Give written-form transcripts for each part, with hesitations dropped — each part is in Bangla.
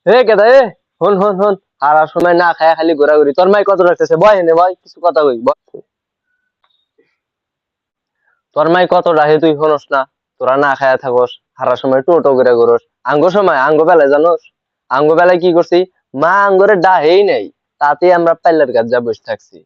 হে কেদা এ হন হন হন আর সময় না খায় খালি ঘোরাঘুরি তোর মাই কত রাখতেছে বয় এনে বয় কিছু কথা কই বয়। তোর মাই কত রাহে তুই হনস না তোরা না খায়া থাকস হারা সময় টোটো করে ঘুরস আঙ্গ সময় আঙ্গ বেলায় জানোস আঙ্গ বেলায় কি করছি মা আঙ্গরে ডাহেই নাই তাতে আমরা পাইলার কাজ যা বসে থাকছি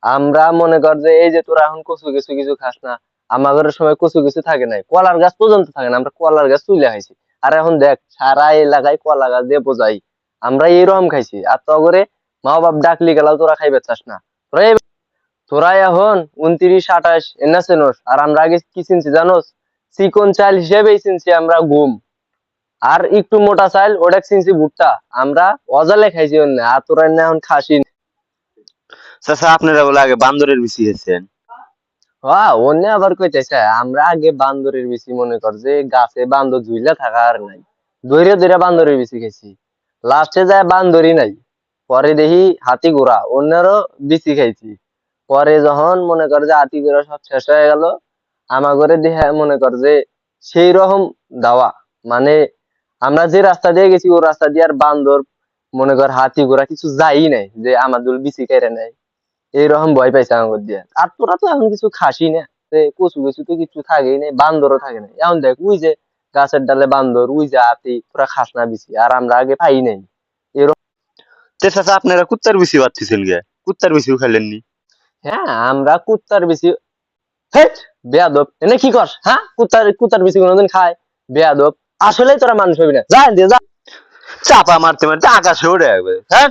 আমরা মনে কর যে এই যে তোরা এখন কচু কিছু কিছু খাস না আমাদের সময় কচু কিছু থাকে নাই কলার গাছ পর্যন্ত থাকে না আমরা কলার গাছ তুলে খাইছি আর এখন দেখ সারা এলাকায় কলা গাছ দিয়ে বোঝাই আমরা এইরকম খাইছি আর তো করে মা বাপ ডাকলি গেলাও তোরা খাইবে চাস না তোরা তোরা এখন 29 28 এনা চেনস আর আমরা আগে কি চিনছি জানোস চিকন চাল হিসেবেই চিনছি আমরা গুম আর একটু মোটা চাল ওটা চিনছি ভুট্টা আমরা অজালে খাইছি অন্য আর তোরা না এখন খাসি চাচা আপনারা বলে আগে বান্দরের বিচি খেয়েছেন। হ্যাঁ অন্য আবার কইতেছে আমরা আগে বান্দরের বিচি মনে কর যে গাছে বান্দর ঝুইলা থাকা আর নাই ধৈর্য ধৈর্য বান্দরের বিচি খেয়েছি লাস্টে যায় বান্দরই নাই পরে দেখি হাতি ঘোড়া অন্যেরও বিচি খাইছি পরে যখন মনে কর যে হাতি ঘোড়া সব শেষ হয়ে গেল আমার ঘরে দেখে মনে কর যে সেই রকম দাওয়া মানে আমরা যে রাস্তা দিয়ে গেছি ও রাস্তা দিয়ে আর বান্দর মনে কর হাতি ঘোড়া কিছু যাই নাই যে আমাদের বিচি কেড়ে নেয় এইরকম ভয় পাইছে আমার দিয়ে আর তোরা তো এখন কিছু খাসি না যে কচু কিছু তো কিছু থাকেই নাই বান্দরও থাকে না এখন দেখ ওই যে গাছের ডালে বান্দর ওই যে হাতি তোরা খাস না বিচি আর আমরা আগে পাই নাই এরকম। তে চাচা আপনারা কুত্তার বিচি বাড়তেছেন গে, কুত্তার বিচিও খাইলেননি? হ্যাঁ আমরা কুত্তার বেশি হেট বেয়াদব এনে কি কর হ্যাঁ কুত্তার কুত্তার বেশি কোনোদিন খায় বেয়াদব আসলেই তোরা মানুষ হবি না যা দিয়ে যা চাপা মারতে মারতে আকাশে উড়ে যাবে, হ্যাঁ।